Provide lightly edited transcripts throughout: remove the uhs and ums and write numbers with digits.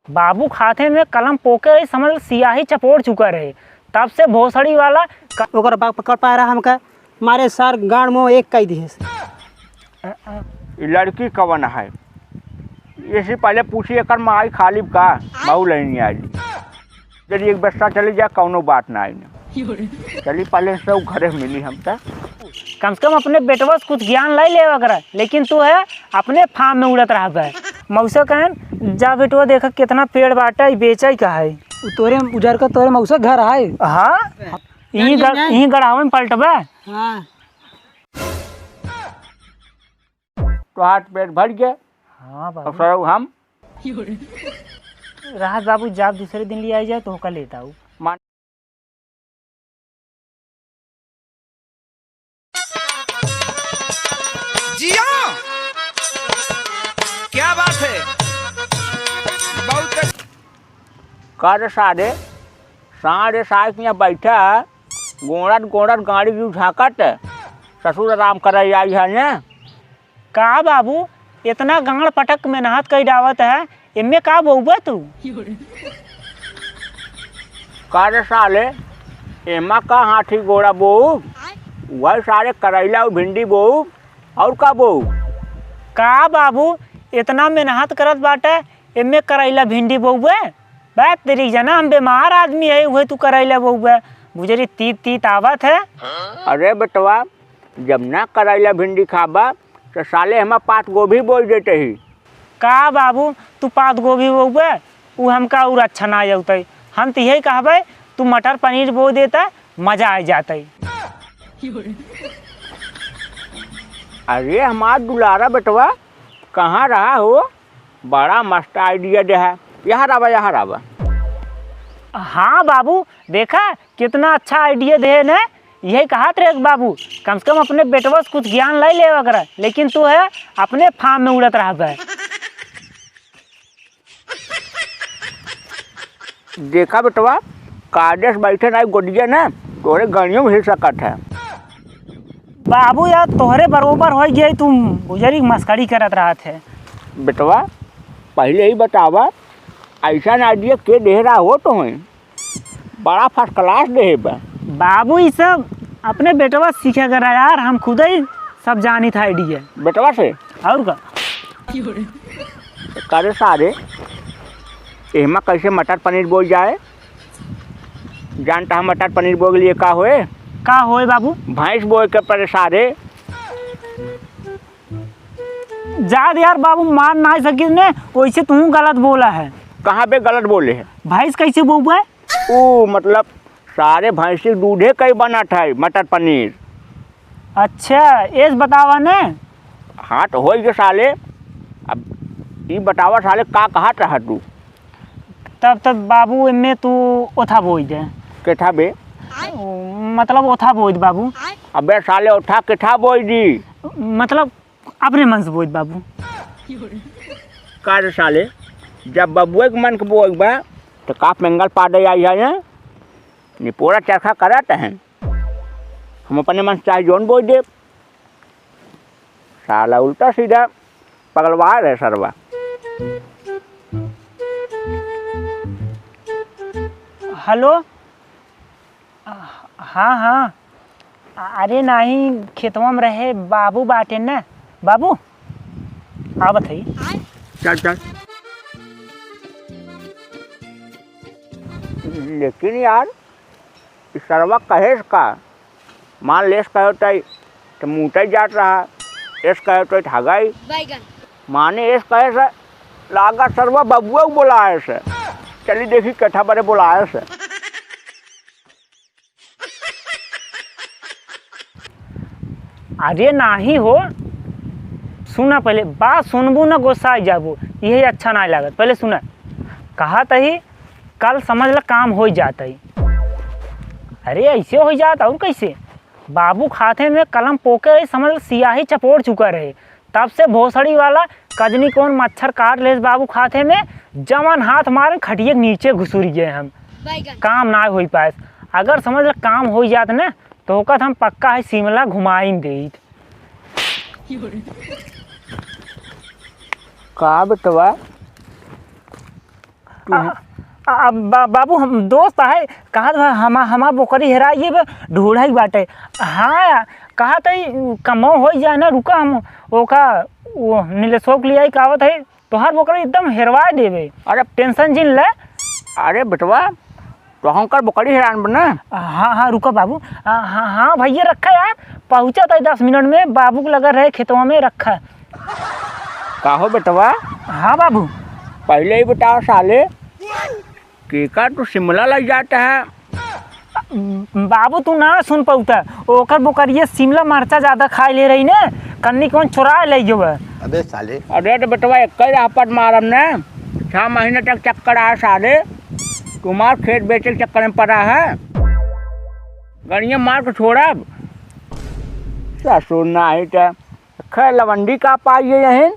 बाबू खाते में कलम पोके रही, समझ सियाही चपोड़ चुका रहे। तब से भोसड़ी वाला ओकर बाप पकड़ पा रहा हमका मारे सर गाड़ मुँह एक कई दिए। लड़की कवन है इसी पहले पूछी एक माई खालिब का बहु लेनी आई। यदि एक बस्ता चली जाए कौनो बात ना आई चली पहले से घरे मिली हम तक। कम से कम अपने बेटवा से कुछ ज्ञान लाई ले वगैरह, लेकिन तू है अपने फार्म में उड़त रहा है। मौसा कहन जा बेटवा देखा कितना पेड़ बाटा बेचा का है। तोरे उजर का तोरे मौसा घर है। हाँ यही गढ़ावे में पलटबे। हाँ तो हाथ पेट भर गए। हाँ अब बाबू सर हम राहत बाबू जब दूसरे दिन ले आई जाए तो होका लेता हूँ। मान जिया क्या बात है बहुत कर साढ़े सात में बैठा गोड़त गाड़ी की झाकत ससुर आराम कर आई है ने। का बाबू इतना गाड़ पटक मेहनत कई डावत है, इनमें का बउबा तू? कर साले एमा का हाथी गोड़ा बो वह सारे करैला और भिंडी बो और का बो। का बाबू इतना मेहनत करत बाटे, इनमें करैला भिंडी बउबे? बात तेरी जना हम बीमार आदमी है वही तू करैला बउबे। गुजरी तीत आवत है। अरे बेटवा जब ना करैला भिंडी खाबा तो साले हम पात गोभी बोल देते ही। का बाबू तू पात गोभी बउबे वो हमका और अच्छा ना जौते। हम तो यही कहबे तू मटर पनीर बो देता मजा आ जाते। अरे हमारा दुलारा बेटवा कहाँ रहा हो, बड़ा मस्त आइडिया दे है। यहाँ रहा। हाँ बाबू देखा कितना अच्छा आइडिया दे ने। यही कहा थे बाबू कम से कम अपने बेटवा से कुछ ज्ञान लाई ले वगैरह, लेकिन तू है अपने फार्म में उड़त रहा है। देखा बेटवा कागज बैठे ना गोदिया ना तोरे गणियों में हिल सकत है। बाबू यार तोहरे बरोबर हो गई, तुम गुजरी मस्करी करत रहा थे। बेटवा पहले ही बतावा ऐसा आइडिया के दे रहा हो तो है बड़ा फर्स्ट क्लास दे बा। बाबू ये सब अपने बेटवा सीखे कर यार, हम खुद ही सब जानी था आइडिया बेटवा से और का। करे सारे एमा कैसे मटर पनीर बोल जाए जानता है। मटर पनीर बोल लिए का होए का होए बाबू? भैंस बोल के परे सारे जा यार बाबू मान ना सकी ने, वैसे तू गलत बोला है। कहाँ पे गलत बोले है? भैंस कैसे बउबा है? ओ मतलब सारे भैंसी दूधे कई बना था मटर पनीर। अच्छा एस बतावा ने। हाँ तो हो गए साले। अब ये बतावा साले का कहा रहा तू? तब बाबू इनमें तू ओथा बोई दे। के था बे मतलब ओथा बोई दे बाबू। अबे साले उठा के था बोई दी मतलब अपने मन से बोई दे बाबू। का साले जब बबुए के मन के बोल बा तो काफ मंगल पाडे आई है निपोरा चरखा कराते हैं। हम अपने मन से चाहे जोन बोल दे साला उल्टा सीधा पगलवा रहे सरवा। हेलो हाँ अरे नहीं खेतवा में रहे बाबू बाटे न। बाबू आवत है। चल लेकिन यार इस सरवा कहे का मान लेस कहे तो मुँह जात रहा एस कहे तो हगाई माने एस कहे से लागा सरवा बबुआ बोलाए से। चली देखी कथा बड़े बोलाए से। अरे नहीं हो सुना पहले बात सुनबू ना गुस्सा आ जाबू, यही अच्छा ना लागत। पहले सुना कहा तही कल समझ ला काम हो जाता ही। अरे ऐसे हो जाता और कैसे? बाबू खाते में कलम पोके रही, समझ सियाही चपोड़ चुका रहे। तब से भोसड़ी वाला कजनी कौन मच्छर काट ले बाबू खाते में, जमन हाथ मारे खटिए के नीचे घुसुर गए हम, काम ना हो पाए। अगर समझ ला काम हो जात ना तो ओकत हम पक्का है शिमला घुमाई देत। का बेटवा बाबू हम दोस्त है कहा था हमार बोकरी हेराइए ढूढ़ा ही बाटे। हाँ कहा था कमो हो जाए ना रुका हम ओका वो नीलेशोक लिया कहत है तोहार बोकरी एकदम हेरवा देवे। अरे टेंशन जिन ले। अरे बेटवा तो हम कर बकरी हैरान बना। हाँ हाँ रुका बाबू। हाँ भैया रखा यार पहुँचा था 10 मिनट में बाबू को लगा रहे खेतों में रखा। काहो बेटवा? हाँ बाबू। पहले ही बताओ साले केका तू शिमला लग जाता है। बाबू तू ना सुन पाऊता ओकर बोकरिए शिमला मरचा ज़्यादा खाए ले रही ने कन्नी कौन चुरा ले जो। अबे साले। अरे तो बेटवा एक ही रापट मारम ने 6 महीने तक चक्कर आया साले तुम्हार खेत बेचे के चक्कर में पड़ा है। गड़िया मार के छोड़ा क्या सुनना है क्या खैर लवंडी का पाइए यहीं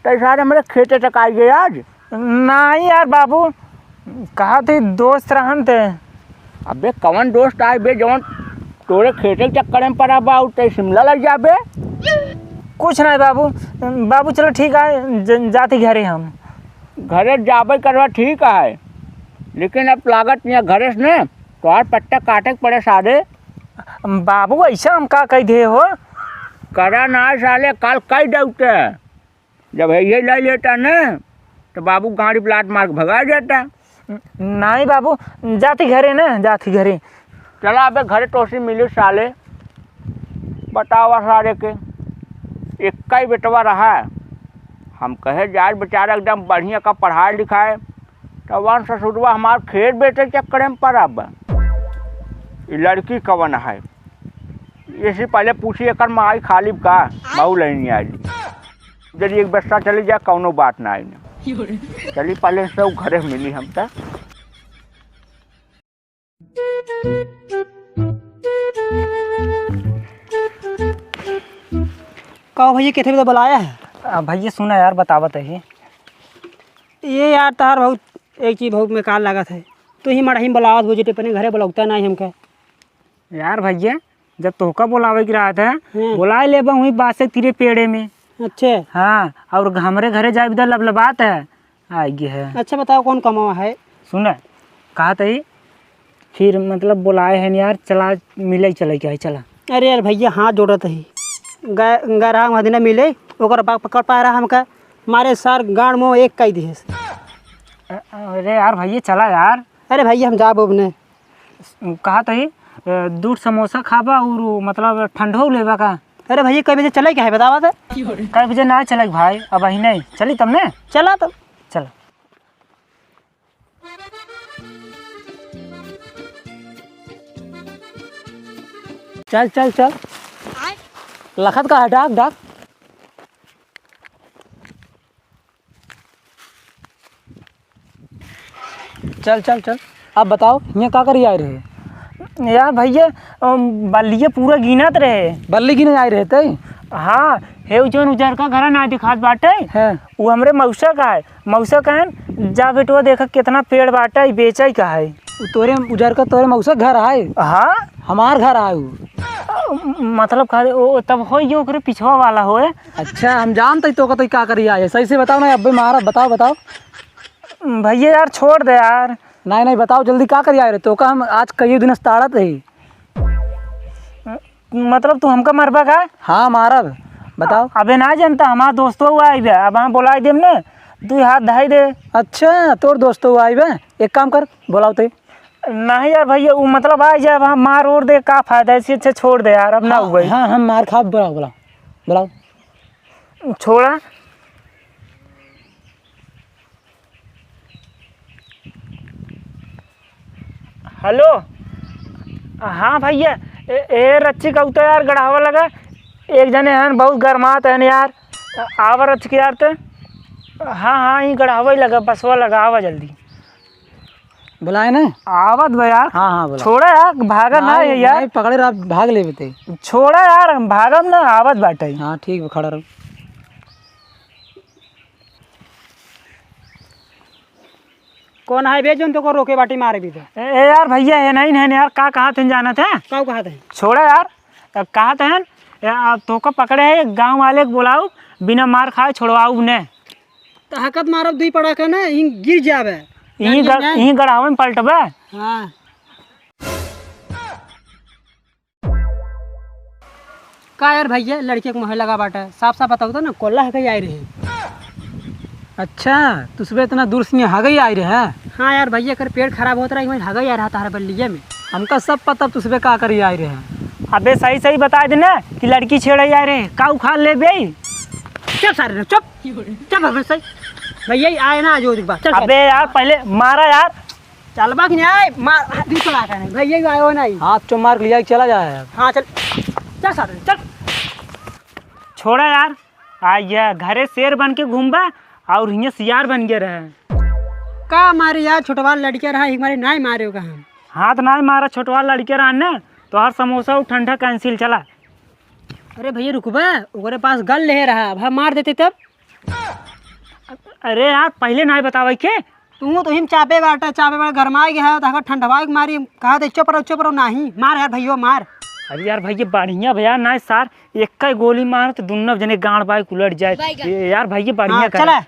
तो सारे मेरे खेते तक आइए आज। नहीं यार बाबू कहा थे दोस्त रहन थे। अबे कौन दोस्त आए बे जवन तोरे खेते के चक्कर में पड़ा बा तो शिमला लग जाबे। कुछ नहीं बाबू। बाबू चलो ठीक है जाते घरे हम। घरे जाबे करवा ठीक है लेकिन अब लागत यहाँ घरे से ने तो और पट्टा काटे के पड़े सारे। बाबू ऐसा हम का कह दे हो करा ना साले कल कई डूबते जब ये ले लेता न तो बाबू गाड़ी प्लाट मार के भगा जाता। नहीं बाबू जाती घरे ना जाती घरे। चला अबे घरे टोसी मिली साले बतावा सारे के एक ही बेटवा रहा है। हम कहे जाए बेचारा एकदम बढ़िया का पढ़ाई लिखाए तो वन ससुरवा हमार खेत बेटे चक्कर में पड़ा बा। ये लड़की कवन है इसी पहले पूछी एक माई खाली का मऊ लेनी आई यदि एक बस्ता चली जाए कौनो बात ना आई चली पहले सब घरे मिली हम तक। कहो भैया कितने बजे बुलाया है? भैया सुना यार बतावत है ये यार तार बहुत एक चीज़ बहुत बेकार लागत है तो ही मड़ा ही बुलावत हो जेटे अपने घरे बुलाता नहीं हमके। यार भैया जब तोहका बुलावे की रात है बुला ले वहीं बात से तेरे पेड़े में। अच्छे। हाँ और हमारे घरे जाए इधर लबलबात है आएगी है। अच्छा बताओ कौन कमावा है? सुना कहा था फिर मतलब बुलाए हैं यार चला मिले चले क्या है चला। अरे यार भैया हाथ जोड़त ही गरा महीना मिले ओकर बाग पकड़ पा रहा हमका मारे सार गाड़ में एक कई दिए। अरे यार भैया चला यार। अरे भैया हम जाब ने कहा था दूध समोसा खाबा और मतलब ठंडो लेवा का। अरे भैया कई बजे चले क्या है बतावा था? कई बजे ना चले भाई अब ही नहीं चली तब ने चला तो चलो। चल चल चल लखत का है डाक डाक। चल चल चल अब बताओ यहाँ का करी आए रहे? यार भैया बल्लिए पूरा गिनत रहे। बल्ली गिने आए रहे थे? हाँ हे जौन उजर का घर ना दिखात बाटे है वो हमरे मौसा का है। मौसा कहन जा बेटवा देखा कितना पेड़ बाटे बेचे का है। तोरे उजर का तोरे मौसा घर आए? हाँ हमार घर आए मतलब तब हो ये ओकरे पिछवा वाला होए। अच्छा हम जानते तो का करी आए सही से बताओ ना। अब मारा बताओ बताओ भैया यार छोड़ दे यार। नहीं नहीं बताओ जल्दी का करी आए रहे तो का हम आज कई दिन ताड़त रही। मतलब तू हमका मरबा का? हाँ मारब बताओ। अबे ना जानता हमारा दोस्तों हुआ आई बे अब हम बोला देम ने तू हाथ धाई दे। अच्छा तोर दोस्तों हुआ आई बे एक काम कर बोलाओ ते। नहीं यार भैया वो मतलब आ जाए वहाँ मार और दे का फायदा इससे अच्छा छोड़ दे यार अब ना हुआ। हाँ हम मार खा बुलाओ बुलाओ बुलाओ छोड़ा। हेलो हाँ भैया ए रच्ची का उतर यार गढ़ावा लगा एक जने हैं बहुत गर्मात है यार आवा रच के यार तो। हाँ हाँ ये गढ़ावा ही लगा बसवा लगा आवा जल्दी बुलाए ना आवत भाई यार। हाँ हाँ बोला छोड़ा यार भागा ना यार पकड़े रहा भाग ले बेते। छोड़ा यार भागम ना आवत बाटे। हाँ ठीक है खड़ा रहो। कौन है बे जोन तो को रोके बाटी मारे भी तो? ए यार भैया है नहीं है यार का कहा थे जाना था का कहा थे? छोड़ा यार कहा थे तो का पकड़े है गांव वाले को बुलाओ बिना मार खाए छोड़वाऊ ने। ताकत मारब दुई पड़ा के ना इन गिर जावे। यहीं गड़ावे में पलटबे। हाँ का यार भैया लड़के को मोह लगा बाटा, साफ साफ बताओ तो ना कोल्ला है आई रहे। अच्छा तो सुबह इतना दूर से हग ही आई रहे हैं। हाँ यार भैया कर पेट खराब होता रहा, हगा ही आ रहा तारा बल्लिया में। हमका सब पता तुझ पे का करी आई रहे हैं। अबे सही सही बता देना कि लड़की छेड़े जा रहे हैं, का उखाड़ ले बे। चुप सारे चुप चुप हमें सही भैया आए ना आज एक बार। चल अबे यार पहले मारा यार। चल बाकी नहीं आए मार दी चला कर भैया आए हो नहीं। हाथ चो मार लिया चला जाए। हाँ चल चल सारे चल। छोड़ा यार, आइया घरे शेर बन के घूमबा और यहाँ सियार बन गए रहे। का मारे यार छोटवा लड़किया रहा हमारे ना मारे होगा हम। हाथ ना मारा छोटवा लड़के रहने तो हर समोसा और ठंडा कैंसिल चला। अरे भैया रुकबा ओकरे पास गल ले रहा, अब हम मार देते तब। अरे यार पहले ना बतावे के। तू तो हिम चापे बाटा गरमा गया तो ठंडवा के मारी कहा थे चुप रहो नहीं मार यार भैया मार। अरे यार भैया बढ़िया भैया ना सार एक गोली मार तो दुन्नो जने गांड बाइक उलट जाए। यार भैया बढ़िया हाँ, कर। चला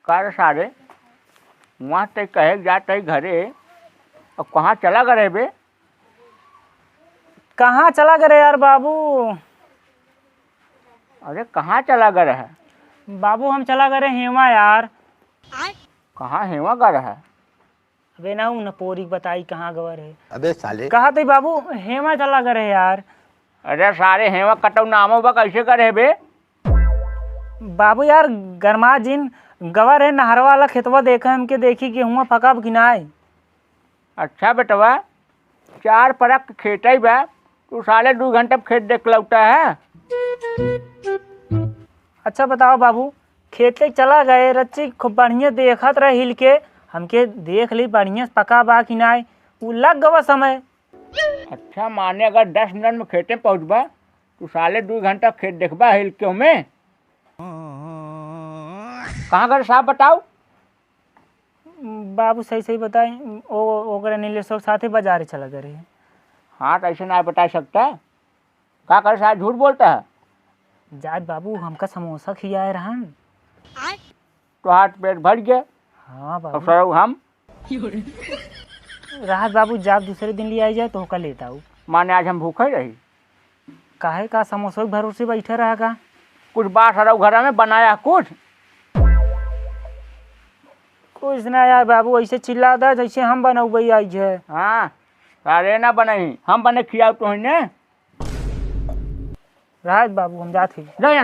कार सारे वहाँ तक कहे जाते घरे और कहाँ चला गए बे? कहाँ चला गए यार बाबू? अरे कहाँ चला गए है? बाबू हम चला गए हेमा यार। कहाँ हेवा गा रहा है? अबे ना न पोरी बताई कहाँ गवर है। अबे साले कहा थे बाबू हेमा चला गए यार। अरे सारे हेवा कटौ नामो बा कैसे करे बे? बाबू यार गरमा जिन गवर है नहर वाला खेतवा देखा हमके देखी गेहुआ पका किनाए। अच्छा बेटवा 4 परक खेत ही बा, तू साले 2 घंटे खेत देख लौटा है। अच्छा बताओ बाबू खेत तक चला गए रच्ची खूब बढ़िया देखत रहे हिल के हमके देख ली बढ़िया पका बा कि नाय वो लग गवा समय। अच्छा माने अगर 10 मिनट में खेते पहुँचबा तू साले 2 घंटा खेत देखबा हिल के में। कहाँ गए साहब बताओ? बाबू सही सही बताए ओकरे नीलेश्वर साथे बाजारे चला गए। हाँ तो ऐसे ना बता सकता। का कर साहब झूठ बोलता है? जात बाबू हमका समोसा खियाए रहन। तो हाथ पेट भर गया। हाँ अब बाबू सर हम राहत बाबू जाब दूसरे दिन ले आई जाए तो होका लेता हूँ। माने आज हम भूखे रही। काहे का समोसा के भरोसे बैठे रहा का? कुछ बात हरा घर में बनाया कुछ ना यार बाबू ऐसे चिल्ला दा जैसे हम बनौबई आई है। हाँ अरे ना बनाई हम बने खियाओ तो ने राहत बाबू हम जाते। नहीं